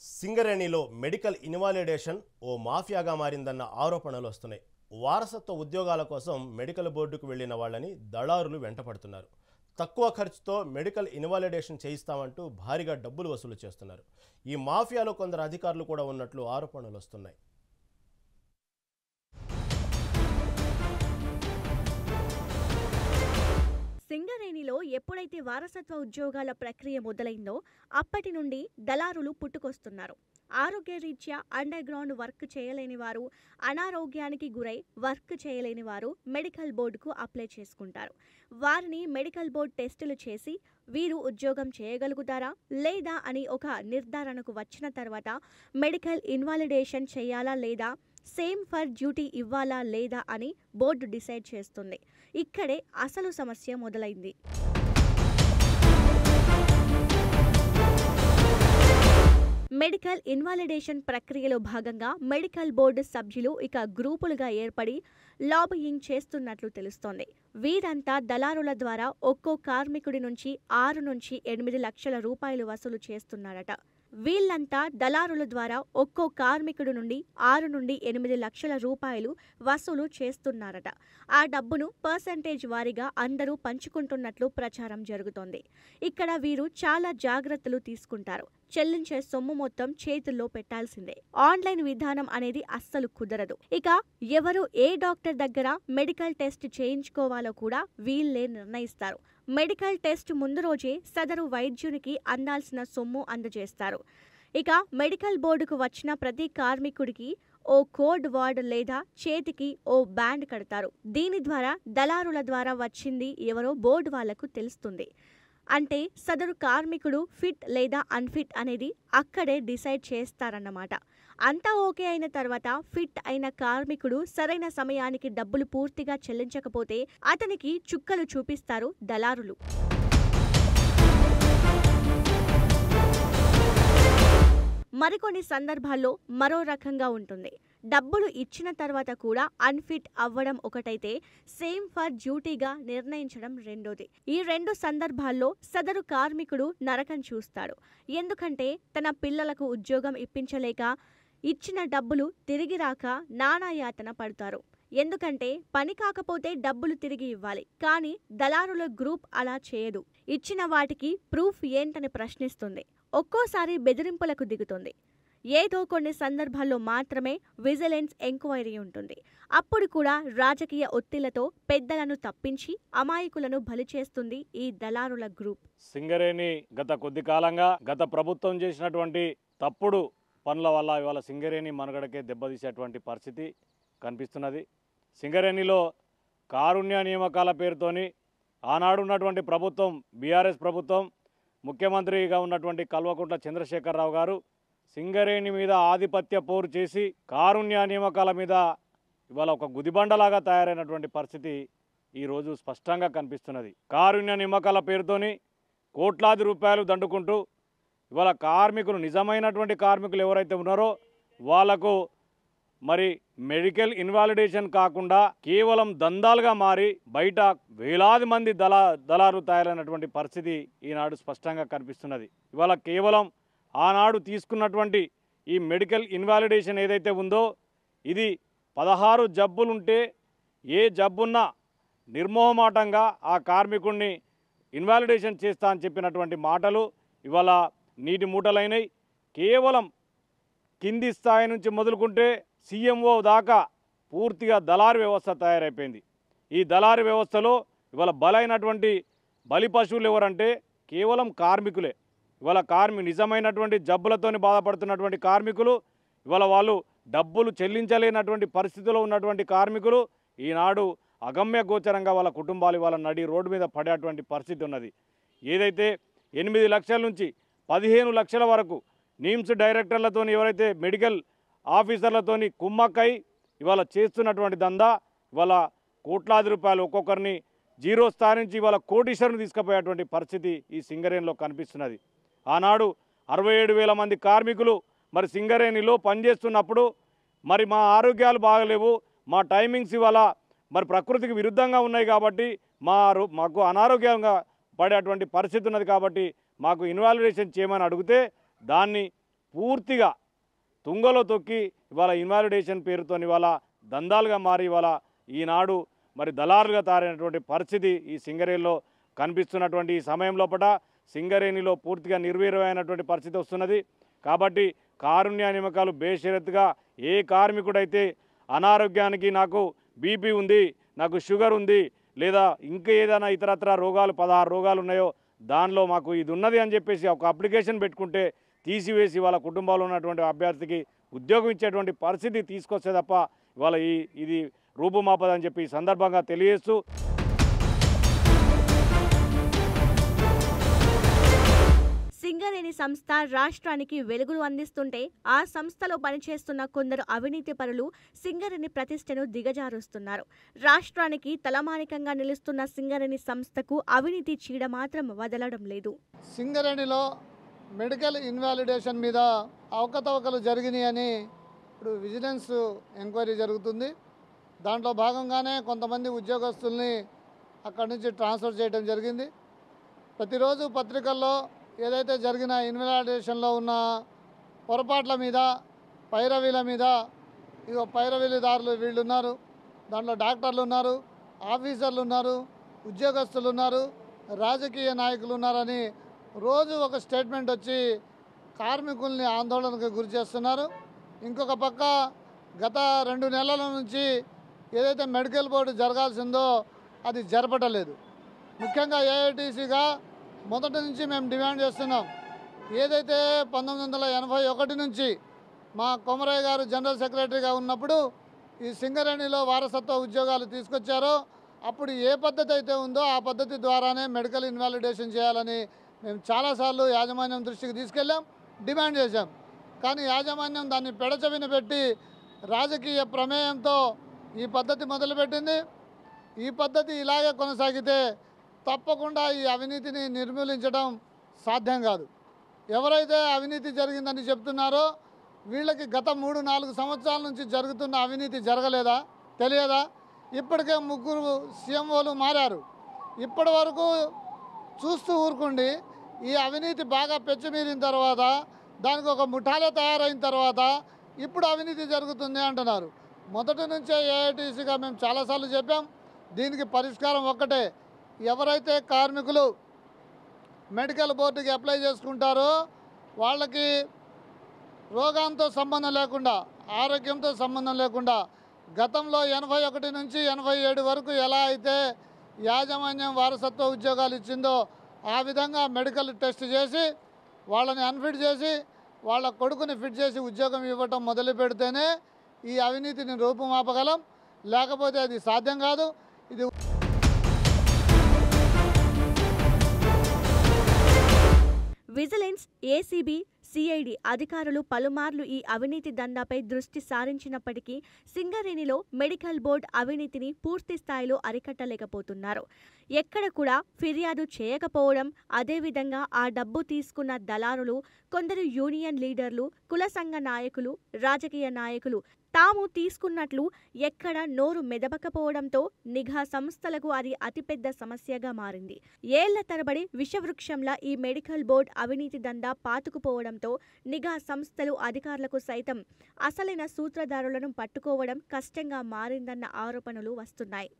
సింగరేణిలో medical invalidation ఓ మాఫియాగా మారిందన్న ఆరోపణలు వస్తున్నాయి. వారసత్వ ఉద్యోగాల కోసం మెడికల్ బోర్డుకు వెళ్లిన వాళ్ళని దళారులు వెంటపడుతున్నారు. తక్కువ ఖర్చుతో మెడికల్ ఇన్వాలిడేషన్ చేయిస్తామంటూ భారీగా డబ్బులు వసూలు చేస్తున్నారు. ఈ మాఫియాలో కొందరు అధికారులు కూడా ఉన్నట్లు ఆరోపణలు వస్తున్నాయి. సింగరేణిలో ఎప్పుడైతే వారసత్వ ఉద్యోగాల ప్రక్రియ మొదలైందో అప్పటి నుండి దళారులు పుట్టుకొస్తున్నారు. ఆరోగ్యరీత్యా అండర్ గ్రౌండ్ వర్క్ చేయలేని వారు, అనారోగ్యానికి గురై వర్క్ చేయలేని వారు మెడికల్ బోర్డుకు అప్లై చేసుకుంటారు. వారిని మెడికల్ బోర్డు టెస్టులు చేసి వీరు ఉద్యోగం చేయగలుగుతారా లేదా అని ఒక నిర్ధారణకు వచ్చిన తర్వాత మెడికల్ ఇన్వాలిడేషన్ చేయాలా లేదా, సేమ్ ఫర్ డ్యూటీ ఇవ్వాలా లేదా అని బోర్డు డిసైడ్ చేస్తుంది. ఇక్కడే అసలు సమస్య మొదలైంది. మెడికల్ ఇన్వాలిడేషన్ ప్రక్రియలో భాగంగా మెడికల్ బోర్డు సభ్యులు ఇక గ్రూపులుగా ఏర్పడి లాబియింగ్ చేస్తున్నట్లు తెలుస్తోంది. వీరంతా దళారుల ద్వారా ఒక్కో కార్మికుడి నుంచి 6 నుంచి 8 లక్షల రూపాయలు వసూలు చేస్తున్నారట. వీళ్ళంతా దళారుల ద్వారా ఒక్కో కార్మికుడి నుండి 6 నుండి 8 లక్షల రూపాయలు వసూలు చేస్తున్నారట. ఆ డబ్బును పర్సెంటేజ్ వారీగా అందరూ పంచుకుంటున్నట్లు ప్రచారం జరుగుతోంది. ఇక్కడ వీరు చాలా జాగ్రత్తలు తీసుకుంటారు. చెల్లించే సొమ్ము మొత్తం చేతుల్లో పెట్టాల్సిందే. ఆన్లైన్ విధానం అనేది అస్సలు కుదరదు. ఇక ఎవరు ఏ డాక్టర్ దగ్గర మెడికల్ టెస్ట్ చేయించుకోవాలో కూడా వీళ్ళే నిర్ణయిస్తారు. మెడికల్ టెస్ట్ ముందు రోజే సదరు వైద్యునికి అందాల్సిన సొమ్ము అందజేస్తారు. ఇక మెడికల్ బోర్డుకు వచ్చిన ప్రతి కార్మికుడికి ఓ కోడ్ వార్డ్ లేదా చేతికి ఓ బ్యాండ్ కడతారు. దీని ద్వారా దళారుల ద్వారా వచ్చింది ఎవరో బోర్డు వాళ్లకు తెలుస్తుంది. అంటే సదరు కార్మికుడు ఫిట్ లేదా అన్ఫిట్ అనేది అక్కడే డిసైడ్ చేస్తారన్నమాట. అంతా ఓకే అయిన తర్వాత ఫిట్ అయిన కార్మికుడు సరైన సమయానికి డబ్బులు పూర్తిగా చెల్లించకపోతే అతనికి చుక్కలు చూపిస్తారు దళారులు. మరికొన్ని సందర్భాల్లో మరో రకంగా ఉంటుంది. డబ్బులు ఇచ్చిన తర్వాత కూడా అన్ఫిట్ అవ్వడం ఒకటైతే, సేమ్ ఫర్ డ్యూటీగా నిర్ణయించడం రెండోది. ఈ 2 సందర్భాల్లో సదరు కార్మికుడు నరకం చూస్తాడు. ఎందుకంటే తన పిల్లలకు ఉద్యోగం ఇప్పించలేక ఇచ్చిన డబ్బులు తిరిగి రాక నానాయాతన పడతారు. ఎందుకంటే పని కాకపోతే డబ్బులు తిరిగి ఇవ్వాలి. కానీ దళారుల గ్రూప్ అలా చేయదు. ఇచ్చిన వాటికి ప్రూఫ్ ఏంటని ప్రశ్నిస్తుంది. ఒక్కోసారి బెదిరింపులకు దిగుతుంది. ఏదో కొన్ని సందర్భాల్లో మాత్రమే విజిలెన్స్ ఎంక్వైరీ ఉంటుంది. అప్పుడు కూడా రాజకీయ ఒత్తిళ్లతో పెద్దలను తప్పించి అమాయకులను బలి చేస్తుంది ఈ దళారుల గ్రూప్. సింగరేణి గత కొద్ది కాలంగా గత ప్రభుత్వం చేసినటువంటి తప్పుడు పనుల వల్ల ఇవాళ సింగరేణి మనుగడకే దెబ్బతీసేటువంటి పరిస్థితి కనిపిస్తున్నది. సింగరేణిలో కారుణ్య నియామకాల పేరుతోని ఆనాడు ఉన్నటువంటి ప్రభుత్వం, బీఆర్ఎస్ ప్రభుత్వం, ముఖ్యమంత్రిగా ఉన్నటువంటి కల్వకుంట్ల చంద్రశేఖరరావు గారు సింగరేణి మీద ఆధిపత్య పోరు చేసి కారుణ్య నియామకాల మీద ఇవాళ ఒక గుదిబండలాగా తయారైనటువంటి పరిస్థితి ఈరోజు స్పష్టంగా కనిపిస్తున్నది. కారుణ్య నియామకాల పేరుతోని కోట్లాది రూపాయలు దండుకుంటూ ఇవాళ కార్మికులు, నిజమైనటువంటి కార్మికులు ఎవరైతే ఉన్నారో వాళ్లకు మరి మెడికల్ ఇన్వాలిడేషన్ కాకుండా కేవలం దందాలుగా మారి బయట వేలాది మంది దళారు తయారైనటువంటి పరిస్థితి ఈనాడు స్పష్టంగా కనిపిస్తున్నది. ఇవాళ కేవలం ఆనాడు తీసుకున్నటువంటి ఈ మెడికల్ ఇన్వాలిడేషన్ ఏదైతే ఉందో ఇది 16 జబ్బులుంటే ఏ జబ్బున్నా నిర్మోహమాటంగా ఆ కార్మికుడిని ఇన్వాలిడేషన్ చేస్తా అని చెప్పినటువంటి మాటలు ఇవాళ నీటి మూటలైనవి. కేవలం కింది స్థాయి నుంచి మొదలుకుంటే సీఎంఓ దాకా పూర్తిగా దళారు వ్యవస్థ తయారైపోయింది. ఈ దళారు వ్యవస్థలో ఇవాళ బలైనటువంటి బలి పశువులు ఎవరంటే కేవలం కార్మికులే. ఇవాళ నిజమైనటువంటి జబ్బులతోని బాధపడుతున్నటువంటి కార్మికులు, ఇవాళ వాళ్ళు డబ్బులు చెల్లించలేనటువంటి పరిస్థితిలో ఉన్నటువంటి కార్మికులు ఈనాడు అగమ్య గోచరంగా వాళ్ళ కుటుంబాలు ఇవాళ నడి రోడ్డు మీద పడేటువంటి పరిస్థితి ఉన్నది. ఏదైతే 8 లక్షల నుంచి 15 లక్షల వరకు నిమ్స్ డైరెక్టర్లతోని ఎవరైతే మెడికల్ ఆఫీసర్లతోని కుమ్మక్కై ఇవాళ చేస్తున్నటువంటి దందా ఇవాళ కోట్లాది రూపాయలు ఒక్కొక్కరిని జీరో స్థాయి నుంచి ఇవాళ కోటీశ్వరుని తీసుకుపోయేటువంటి పరిస్థితి ఈ సింగరేణిలో కనిపిస్తున్నది. ఆనాడు 67,000 మంది కార్మికులు మరి సింగరేణిలో పనిచేస్తున్నప్పుడు మరి మా ఆరోగ్యాలు బాగలేవు, మా టైమింగ్స్ ఇవాళ మరి ప్రకృతికి విరుద్ధంగా ఉన్నాయి కాబట్టి మాకు అనారోగ్యంగా పడేటువంటి పరిస్థితి ఉన్నది కాబట్టి మాకు ఇన్వాలిడేషన్ చేయమని అడిగితే దాన్ని పూర్తిగా తుంగలో తొక్కి ఇవాళ ఇన్వాలిడేషన్ పేరుతో ఇవాళ దందాలుగా మారి ఇవాళ ఈనాడు మరి దళారులుగా తయారైనటువంటి పరిస్థితి ఈ సింగరేణిలో కనిపిస్తున్నటువంటి ఈ సమయం లోపల సింగరేణిలో పూర్తిగా నిర్వీర్యమైనటువంటి పరిస్థితి వస్తున్నది. కాబట్టి కారుణ్య నియామకాలు బేషరతుగా ఏ కార్మికుడైతే అనారోగ్యానికి నాకు బీపీ ఉంది, నాకు షుగర్ ఉంది, లేదా ఇంకా ఏదైనా ఇతరత్ర రోగాలు 16 రోగాలు ఉన్నాయో దానిలో మాకు ఇది ఉన్నది అని చెప్పేసి ఒక అప్లికేషన్ పెట్టుకుంటే తీసివేసి వాళ్ళ కుటుంబాల్లో ఉన్నటువంటి అభ్యర్థికి ఉద్యోగం ఇచ్చేటువంటి పరిస్థితి తీసుకొస్తే తప్ప ఇవాళ ఇది రూపుమాపదని చెప్పి ఈ సందర్భంగా తెలియజేస్తూ సింగరేణి సంస్థ రాష్ట్రానికి వెలుగులు అందిస్తుంటే ఆ సంస్థలో పనిచేస్తున్న కొందరు అవినీతి పరులు సింగరేణి ప్రతిష్టను దిగజారుస్తున్నారు. రాష్ట్రానికి తలమానికంగా నిలుస్తున్న సింగరేణి సంస్థకు అవినీతి చీడ మాత్రం వదలడం లేదు. సింగరేణిలో మెడికల్ ఇన్వాలిడేషన్ మీద అవకతవకలు జరిగినాయని ఇప్పుడు విజిలెన్స్ ఎంక్వైరీ జరుగుతుంది. దాంట్లో భాగంగానే కొంతమంది ఉద్యోగస్తుల్ని అక్కడి నుంచి ట్రాన్స్ఫర్ చేయడం జరిగింది. ప్రతిరోజు పత్రికల్లో ఏదైతే జరిగిన ఇన్వాలిడేషన్లో ఉన్న పొరపాట్ల మీద, పైరవీల మీద, ఇగో పైరవీలదారులు వీళ్ళు ఉన్నారు, దాంట్లో డాక్టర్లు ఉన్నారు, ఆఫీసర్లు ఉన్నారు, ఉద్యోగస్తులు ఉన్నారు, రాజకీయ నాయకులు ఉన్నారని రోజు ఒక స్టేట్మెంట్ వచ్చి కార్మికుల్ని ఆందోళనకు గురి చేస్తున్నారు. ఇంకొక పక్క గత 2 నెలల నుంచి ఏదైతే మెడికల్ బోర్డు జరగాల్సిందో అది జరపటలేదు. ముఖ్యంగా ఏఐటీసీగా మొదటి నుంచి మేము డిమాండ్ చేస్తున్నాం. ఏదైతే 1981 నుంచి మా కొమరయ్య గారు జనరల్ సెక్రటరీగా ఉన్నప్పుడు ఈ సింగరేణిలో వారసత్వ ఉద్యోగాలు తీసుకొచ్చారో అప్పుడు ఏ పద్ధతి అయితే ఉందో ఆ పద్ధతి ద్వారానే మెడికల్ ఇన్వాలిడేషన్ చేయాలని మేము చాలాసార్లు యాజమాన్యం దృష్టికి తీసుకెళ్ళాం, డిమాండ్ చేశాం. కానీ యాజమాన్యం దాన్ని పెడచెవిన పెట్టి రాజకీయ ప్రమేయంతో ఈ పద్ధతి మొదలుపెట్టింది. ఈ పద్ధతి ఇలాగే కొనసాగితే తప్పకుండా ఈ అవినీతిని నిర్మూలించడం సాధ్యం కాదు. ఎవరైతే అవినీతి జరిగిందని చెప్తున్నారో వీళ్ళకి గత 3-4 సంవత్సరాల నుంచి జరుగుతున్న అవినీతి జరగలేదా, తెలియదా? ఇప్పటికే 3 సీఎంఓలు మారారు. ఇప్పటి వరకు చూస్తూ ఊరుకుండి ఈ అవినీతి బాగా పెచ్చుమీరిన తర్వాత, దానికి ఒక ముఠాలే తయారైన తర్వాత ఇప్పుడు అవినీతి జరుగుతుంది అంటున్నారు. మొదటి నుంచే ఏఐటీసీగా మేము చాలాసార్లు చెప్పాం, దీనికి పరిష్కారం ఒక్కటే. ఎవరైతే కార్మికులు మెడికల్ బోర్డుకి అప్లై చేసుకుంటారో వాళ్ళకి రోగంతో సంబంధం లేకుండా, ఆరోగ్యంతో సంబంధం లేకుండా గతంలో 81 నుంచి 87 వరకు ఎలా అయితే యాజమాన్యం వారసత్వ ఉద్యోగాలు ఇచ్చిందో ఆ విధంగా మెడికల్ టెస్ట్ చేసి వాళ్ళని అన్ఫిట్ చేసి వాళ్ళ కొడుకుని ఫిట్ చేసి ఉద్యోగం ఇవ్వటం మొదలు పెడితేనే ఈ అవినీతిని రూపుమాపగలం, లేకపోతే అది సాధ్యం కాదు. ఇది విజిలెన్స్, ఏసీబీ, సిఐడి అధికారులు పలుమార్లు ఈ అవినీతి దందాపై దృష్టి సారించినప్పటికీ సింగరేణిలో మెడికల్ బోర్డు అవినీతిని పూర్తి స్థాయిలో అరికట్టలేకపోతున్నారు. ఎక్కడ కూడా ఫిర్యాదు చేయకపోవడం, అదేవిధంగా ఆ డబ్బు తీసుకున్న దళారులు, కొందరు యూనియన్ లీడర్లు, కుల సంఘ నాయకులు, రాజకీయ నాయకులు తాము తీసుకున్నట్లు ఎక్కడ నోరు మెదపకపోవడంతో నిఘా సంస్థలకు అది అతిపెద్ద సమస్యగా మారింది. ఏళ్ల తరబడి విషవృక్షంలా ఈ మెడికల్ బోర్డు అవినీతి దందా పాతుకుపోవడంతో నిఘా సంస్థలు, అధికారులకు సైతం అసలైన సూత్రధారులను పట్టుకోవడం కష్టంగా మారిందన్న ఆరోపణలు వస్తున్నాయి.